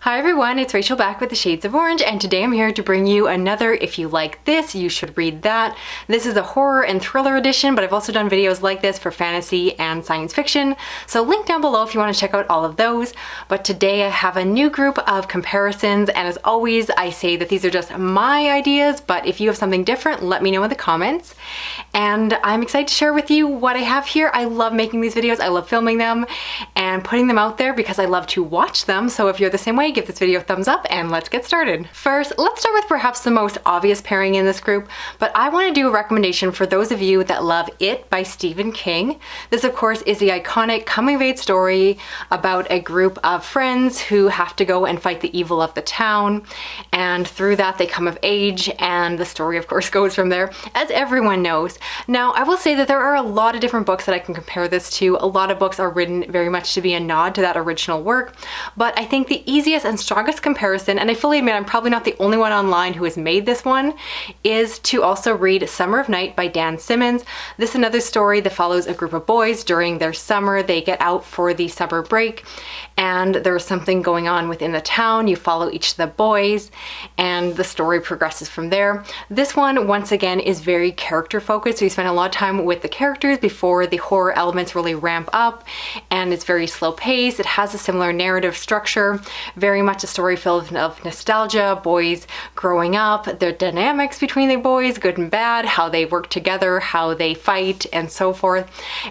Hi everyone, it's Rachel back with the Shades of Orange, and today I'm here to bring you another If You Like This, You Should Read That. This is a horror and thriller edition, but I've also done videos like this for fantasy and science fiction, so link down below if you want to check out all of those. But today I have a new group of comparisons, and as always I say that these are just my ideas, but if you have something different, let me know in the comments. And I'm excited to share with you what I have here. I love making these videos, I love filming them and putting them out there because I love to watch them, so if you're the same way, give this video a thumbs up and let's get started. First, let's start with perhaps the most obvious pairing in this group, but I want to do a recommendation for those of you that love It by Stephen King. This of course is the iconic coming-of-age story about a group of friends who have to go and fight the evil of the town, and through that they come of age, and the story of course goes from there, as everyone knows. Now I will say that there are a lot of different books that I can compare this to. A lot of books are written very much to be a nod to that original work, but I think the easiest and strongest comparison, and I fully admit I'm probably not the only one online who has made this one, is to also read Summer of Night by Dan Simmons. This is another story that follows a group of boys during their summer. They get out for the summer break and there's something going on within the town. You follow each of the boys and the story progresses from there. This one, once again, is very character focused, so you spend a lot of time with the characters before the horror elements really ramp up, and it's very slow paced. It has a similar narrative structure, very much a story filled of nostalgia, boys growing up, the dynamics between the boys, good and bad, how they work together, how they fight, and so forth.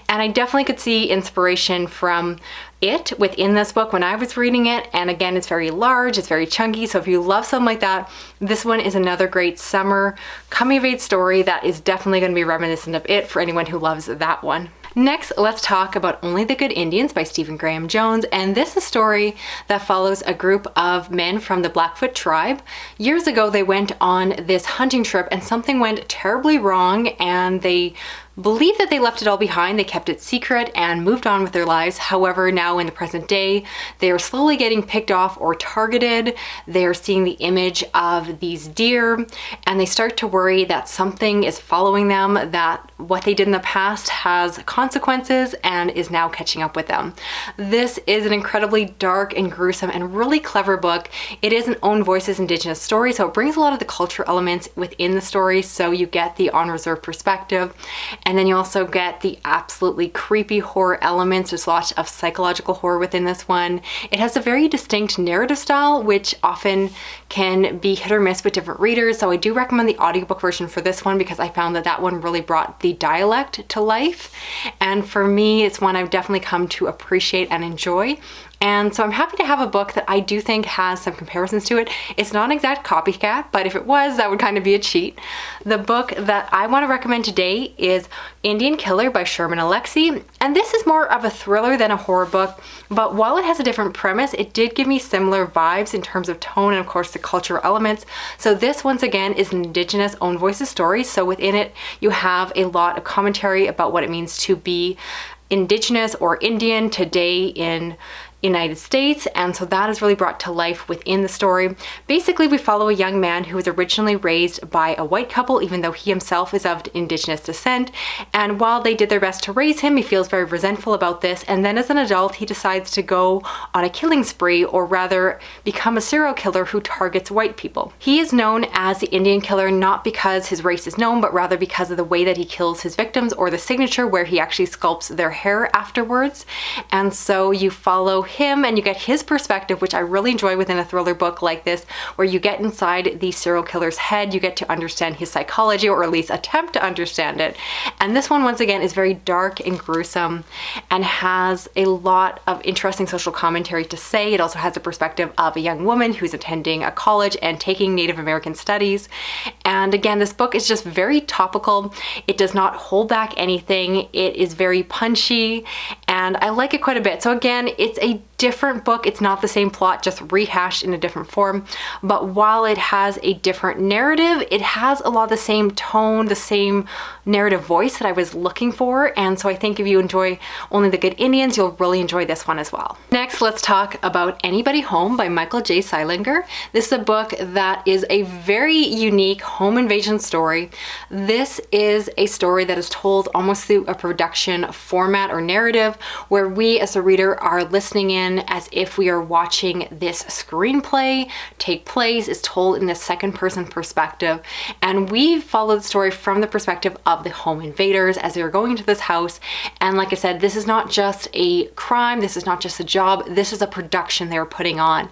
And I definitely could see inspiration from It within this book when I was reading it, and again it's very large, it's very chunky, so if you love something like that, this one is another great summer coming-of-age story that is definitely going to be reminiscent of It for anyone who loves that one. Next, let's talk about Only the Good Indians by Stephen Graham Jones, and this is a story that follows a group of men from the Blackfoot tribe. Years ago they went on this hunting trip and something went terribly wrong, and they believe that they left it all behind. They kept it secret and moved on with their lives. However, now in the present day, they are slowly getting picked off or targeted. They are seeing the image of these deer and they start to worry that something is following them, that what they did in the past has consequences and is now catching up with them. This is an incredibly dark and gruesome and really clever book. It is an Own Voices Indigenous story, so it brings a lot of the cultural elements within the story, so you get the on reserve perspective. And then you also get the absolutely creepy horror elements. There's lots of psychological horror within this one. It has a very distinct narrative style, which often can be hit or miss with different readers. So I do recommend the audiobook version for this one because I found that that one really brought the dialect to life. And for me, it's one I've definitely come to appreciate and enjoy. And so I'm happy to have a book that I do think has some comparisons to it. It's not an exact copycat, but if it was, that would kind of be a cheat. The book that I want to recommend today is Indian Killer by Sherman Alexie. And this is more of a thriller than a horror book, but while it has a different premise, it did give me similar vibes in terms of tone and of course the cultural elements. So this once again is an Indigenous Own Voices story. So within it, you have a lot of commentary about what it means to be Indigenous or Indian today in United States, and so that is really brought to life within the story. Basically, we follow a young man who was originally raised by a white couple, even though he himself is of Indigenous descent, and while they did their best to raise him, he feels very resentful about this, and then as an adult he decides to go on a killing spree, or rather become a serial killer who targets white people. He is known as the Indian Killer not because his race is known, but rather because of the way that he kills his victims, or the signature where he actually sculpts their hair afterwards. And so you follow him and you get his perspective, which I really enjoy within a thriller book like this, where you get inside the serial killer's head, you get to understand his psychology, or at least attempt to understand it. And this one once again is very dark and gruesome and has a lot of interesting social commentary to say. It also has a perspective of a young woman who's attending a college and taking Native American studies. And again, this book is just very topical. It does not hold back anything. It is very punchy and I like it quite a bit. So again, it's a different book. It's not the same plot, just rehashed in a different form. But while it has a different narrative, it has a lot of the same tone, the same narrative voice that I was looking for. And so I think if you enjoy Only the Good Indians, you'll really enjoy this one as well. Next, let's talk about Anybody Home by Michael J. Seilinger. This is a book that is a very unique home invasion story. This is a story that is told almost through a production format or narrative where we as a reader are listening in fiction as if we are watching this screenplay take place. It's told in the second person perspective, and we follow the story from the perspective of the home invaders as they are going into this house. And like I said, this is not just a crime, this is not just a job, this is a production they're putting on.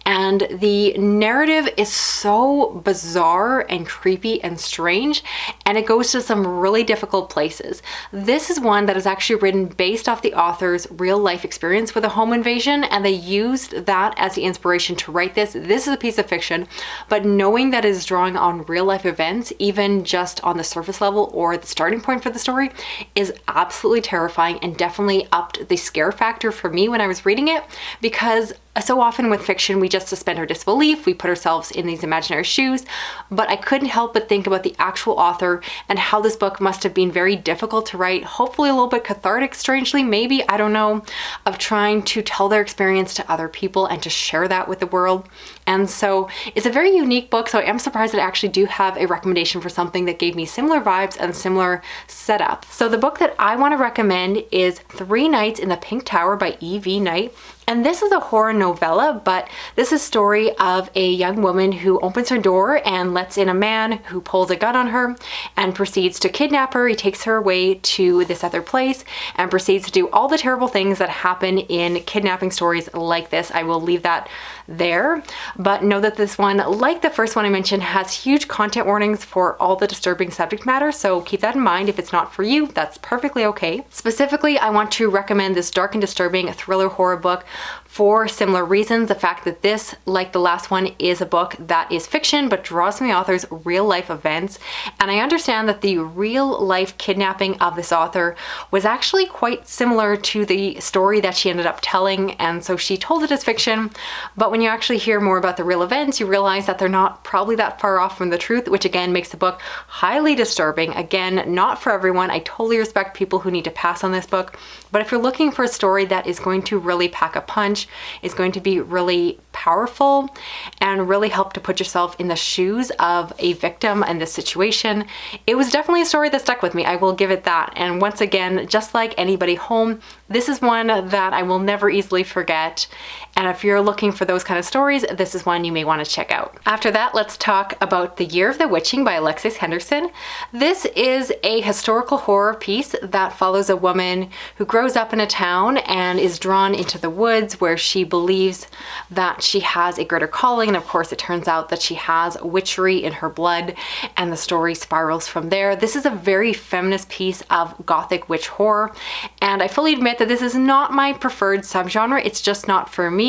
And the narrative is so bizarre and creepy and strange, and it goes to some really difficult places. This is one that is actually written based off the author's real life experience with a home invasion, and they used that as the inspiration to write this. This is a piece of fiction, but knowing that it is drawing on real life events, even just on the surface level or the starting point for the story, is absolutely terrifying and definitely upped the scare factor for me when I was reading it, because so often with fiction, we just suspend our disbelief, we put ourselves in these imaginary shoes, but I couldn't help but think about the actual author and how this book must have been very difficult to write, hopefully a little bit cathartic, strangely, maybe, I don't know, of trying to tell their experience to other people and to share that with the world. And so it's a very unique book, so I am surprised that I actually do have a recommendation for something that gave me similar vibes and similar setup. So the book that I want to recommend is 3 Nights in the Pink Tower by E.V. Knight. And this is a horror novella, but this is a story of a young woman who opens her door and lets in a man who pulls a gun on her and proceeds to kidnap her. He takes her away to this other place and proceeds to do all the terrible things that happen in kidnapping stories like this. I will leave that there, but know that this one, like the first one I mentioned, has huge content warnings for all the disturbing subject matter, so keep that in mind. If it's not for you, that's perfectly okay. Specifically, I want to recommend this dark and disturbing thriller horror book for similar reasons. The fact that this, like the last one, is a book that is fiction but draws from the author's real life events, and I understand that the real life kidnapping of this author was actually quite similar to the story that she ended up telling, and so she told it as fiction, but when you actually hear more about the real events, you realize that they're not probably that far off from the truth, which again makes the book highly disturbing. Again, not for everyone. I totally respect people who need to pass on this book, but if you're looking for a story that is going to really pack a punch, is going to be really powerful and really help to put yourself in the shoes of a victim in this situation, it was definitely a story that stuck with me. I will give it that. And once again, just like Anybody Home, this is one that I will never easily forget. And if you're looking for those kind of stories, this is one you may want to check out. After that, let's talk about The Year of the Witching by Alexis Henderson. This is a historical horror piece that follows a woman who grows up in a town and is drawn into the woods where she believes that she has a greater calling. And of course, it turns out that she has witchery in her blood, and the story spirals from there. This is a very feminist piece of gothic witch horror, and I fully admit that this is not my preferred subgenre. It's just not for me.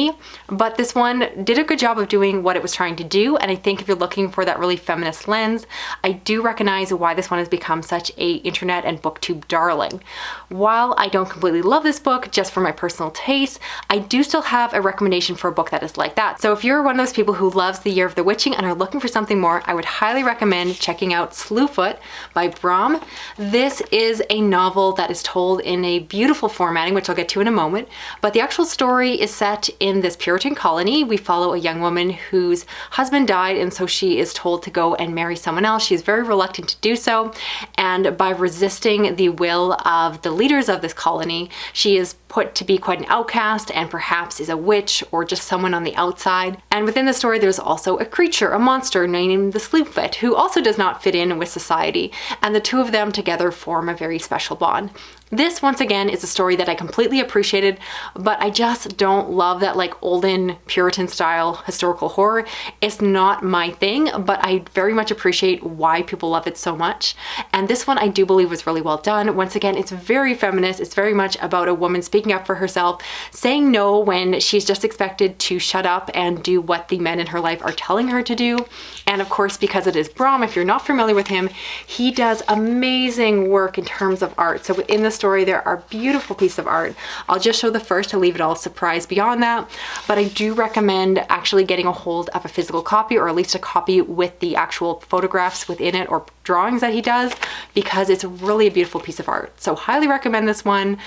But this one did a good job of doing what it was trying to do, and I think if you're looking for that really feminist lens, I do recognize why this one has become such a internet and booktube darling. While I don't completely love this book, just for my personal taste, I do still have a recommendation for a book that is like that. So if you're one of those people who loves The Year of the Witching and are looking for something more, I would highly recommend checking out Slewfoot by Brom. This is a novel that is told in a beautiful formatting, which I'll get to in a moment, but the actual story is set in this Puritan colony. We follow a young woman whose husband died, and so she is told to go and marry someone else. She is very reluctant to do so, and by resisting the will of the leaders of this colony, she is put to be quite an outcast and perhaps is a witch or just someone on the outside. And within the story, there's also a creature, a monster named the Sleepfoot, who also does not fit in with society, and the two of them together form a very special bond. This, once again, is a story that I completely appreciated, but I just don't love that like olden Puritan style historical horror. It's not my thing, but I very much appreciate why people love it so much. And this one I do believe was really well done. Once again, it's very feminist. It's very much about a woman speaking up for herself, saying no when she's just expected to shut up and do what the men in her life are telling her to do. And of course, because it is Brom, if you're not familiar with him, he does amazing work in terms of art. So within the story, there are beautiful pieces of art. I'll just show the first to leave it all a surprise beyond that, but I do recommend actually getting a hold of a physical copy, or at least a copy with the actual photographs within it or drawings that he does, because it's really a beautiful piece of art. So highly recommend this one.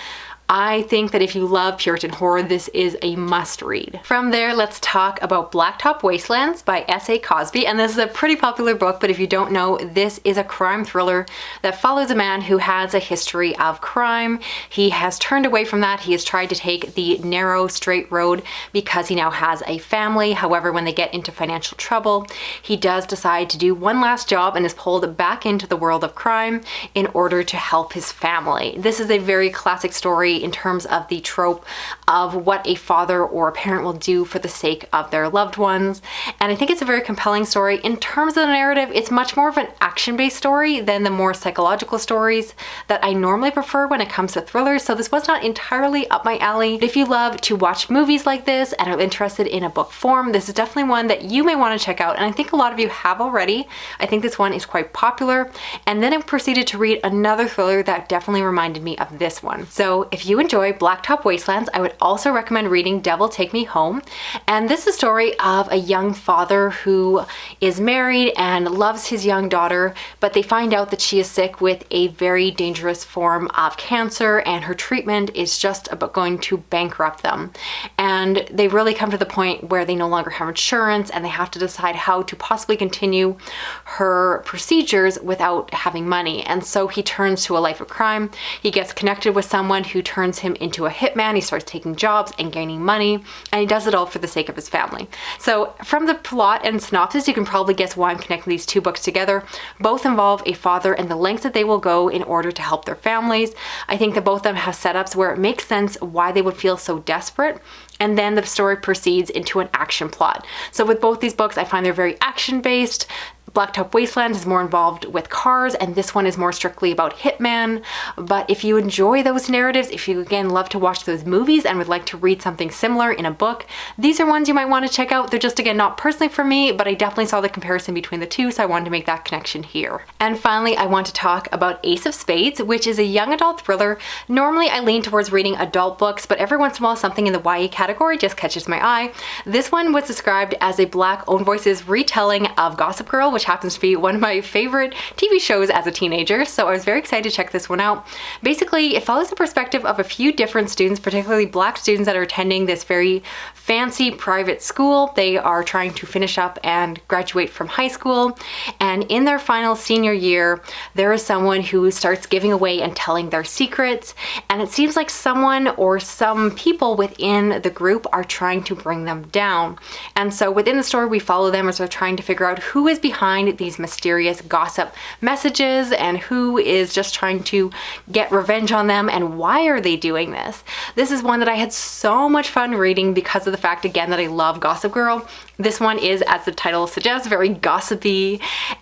I think that if you love Puritan horror, this is a must read. From there, let's talk about Blacktop Wastelands by S.A. Cosby. And this is a pretty popular book, but if you don't know, this is a crime thriller that follows a man who has a history of crime. He has turned away from that. He has tried to take the narrow, straight road because he now has a family. However, when they get into financial trouble, he does decide to do one last job and is pulled back into the world of crime in order to help his family. This is a very classic story in terms of the trope of what a father or a parent will do for the sake of their loved ones. And I think it's a very compelling story. In terms of the narrative, it's much more of an action-based story than the more psychological stories that I normally prefer when it comes to thrillers. So this was not entirely up my alley. But if you love to watch movies like this and are interested in a book form, this is definitely one that you may want to check out. And I think a lot of you have already. I think this one is quite popular. And then I proceeded to read another thriller that definitely reminded me of this one. So if you enjoy Blacktop Wastelands, I would also recommend reading Devil Take Me Home. And this is a story of a young father who is married and loves his young daughter, but they find out that she is sick with a very dangerous form of cancer and her treatment is just about going to bankrupt them. And they really come to the point where they no longer have insurance and they have to decide how to possibly continue her procedures without having money. And so he turns to a life of crime. He gets connected with someone who turns him into a hitman. He starts taking jobs and gaining money, and he does it all for the sake of his family. So from the plot and synopsis, you can probably guess why I'm connecting these two books together. Both involve a father and the lengths that they will go in order to help their families. I think that both of them have setups where it makes sense why they would feel so desperate. And then the story proceeds into an action plot. So with both these books, I find they're very action-based. Blacktop Wastelands is more involved with cars, and this one is more strictly about hitman. But if you enjoy those narratives, if you again love to watch those movies and would like to read something similar in a book, these are ones you might want to check out. They're just again not personally for me, but I definitely saw the comparison between the two, so I wanted to make that connection here. And finally, I want to talk about Ace of Spades, which is a young adult thriller. Normally I lean towards reading adult books, but every once in a while something in the YA category just catches my eye. This one was described as a Black-owned voices retelling of Gossip Girl, which happens to be one of my favorite TV shows as a teenager, so I was very excited to check this one out. Basically, it follows the perspective of a few different students, particularly Black students that are attending this very fancy private school. They are trying to finish up and graduate from high school, and in their final senior year, there is someone who starts giving away and telling their secrets, and it seems like someone or some people within the group are trying to bring them down. And so within the story, we follow them as they're trying to figure out who is behind these mysterious gossip messages and who is just trying to get revenge on them and why are they doing this. This is one that I had so much fun reading because of the fact, again, that I love Gossip Girl. This one is, as the title suggests, very gossipy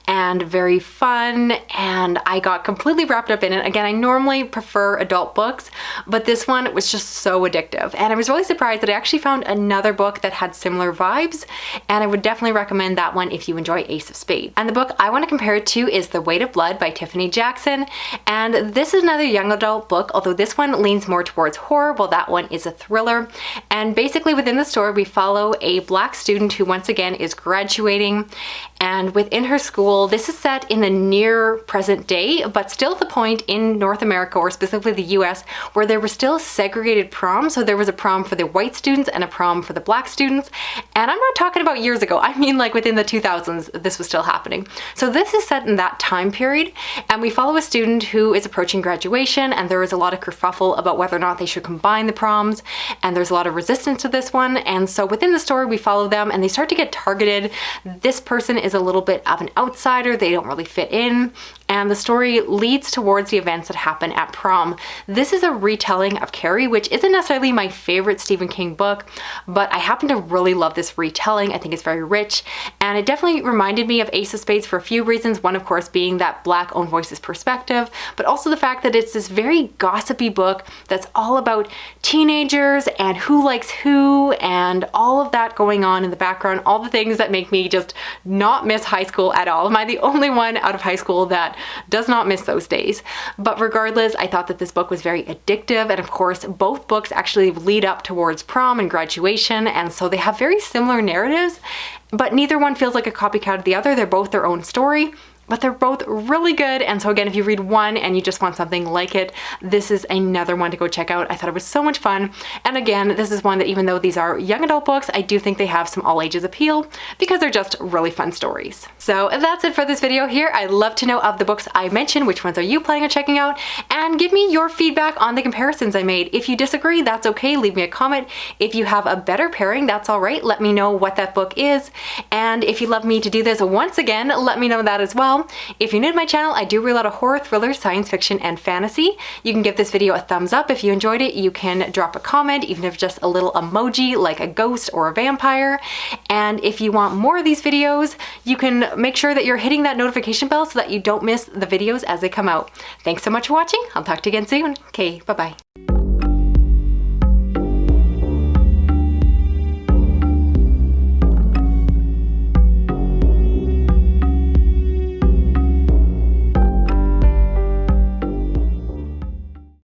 and very fun, and I got completely wrapped up in it. Again, I normally prefer adult books, but this one was just so addictive. And I was really surprised that I actually found another book that had similar vibes, and I would definitely recommend that one if you enjoy Ace of Spades. And the book I want to compare it to is The Weight of Blood by Tiffany Jackson, and this is another young adult book, although this one leans more towards horror, while that one is a thriller. And basically within the story, we follow a Black student who once again is graduating, and within her school, this is set in the near present day, but still at the point in North America, or specifically the US, where there were still segregated proms. So there was a prom for the white students and a prom for the Black students. And I'm not talking about years ago, I mean like within the 2000s, this was still happening. So this is set in that time period, and we follow a student who is approaching graduation, and there is a lot of kerfuffle about whether or not they should combine the proms, and there's a lot of resistance to this one. And so within the story, we follow them, and they start to get targeted. This person is a little bit of an outsider, they don't really fit in, and the story leads towards the events that happen at prom. This is a retelling of Carrie, which isn't necessarily my favorite Stephen King book, but I happen to really love this retelling. I think it's very rich, and it definitely reminded me of Ace of Spades for a few reasons. One, of course, being that Black-owned voices perspective, but also the fact that it's this very gossipy book that's all about teenagers and who likes who and all of that going on in the background, all the things that make me just not miss high school at all. Am I the only one out of high school that does not miss those days? But regardless, I thought that this book was very addictive, and of course, both books actually lead up towards prom and graduation, and so they have very similar narratives, but neither one feels like a copycat of the other. They're both their own story. but they're both really good. And so again, if you read one and you just want something like it, this is another one to go check out. I thought it was so much fun. And again, this is one that even though these are young adult books, I do think they have some all ages appeal because they're just really fun stories. So that's it for this video here. I'd love to know of the books I mentioned, which ones are you planning on checking out? And give me your feedback on the comparisons I made. If you disagree, that's okay. Leave me a comment. If you have a better pairing, that's all right. Let me know what that book is. And if you'd love me to do this once again, let me know that as well. If you're new to my channel, I do read a lot of horror, thriller, science fiction, and fantasy. You can give this video a thumbs up if you enjoyed it. You can drop a comment, even if just a little emoji like a ghost or a vampire. And if you want more of these videos, you can make sure that you're hitting that notification bell so that you don't miss the videos as they come out. Thanks so much for watching. I'll talk to you again soon. Okay, bye-bye.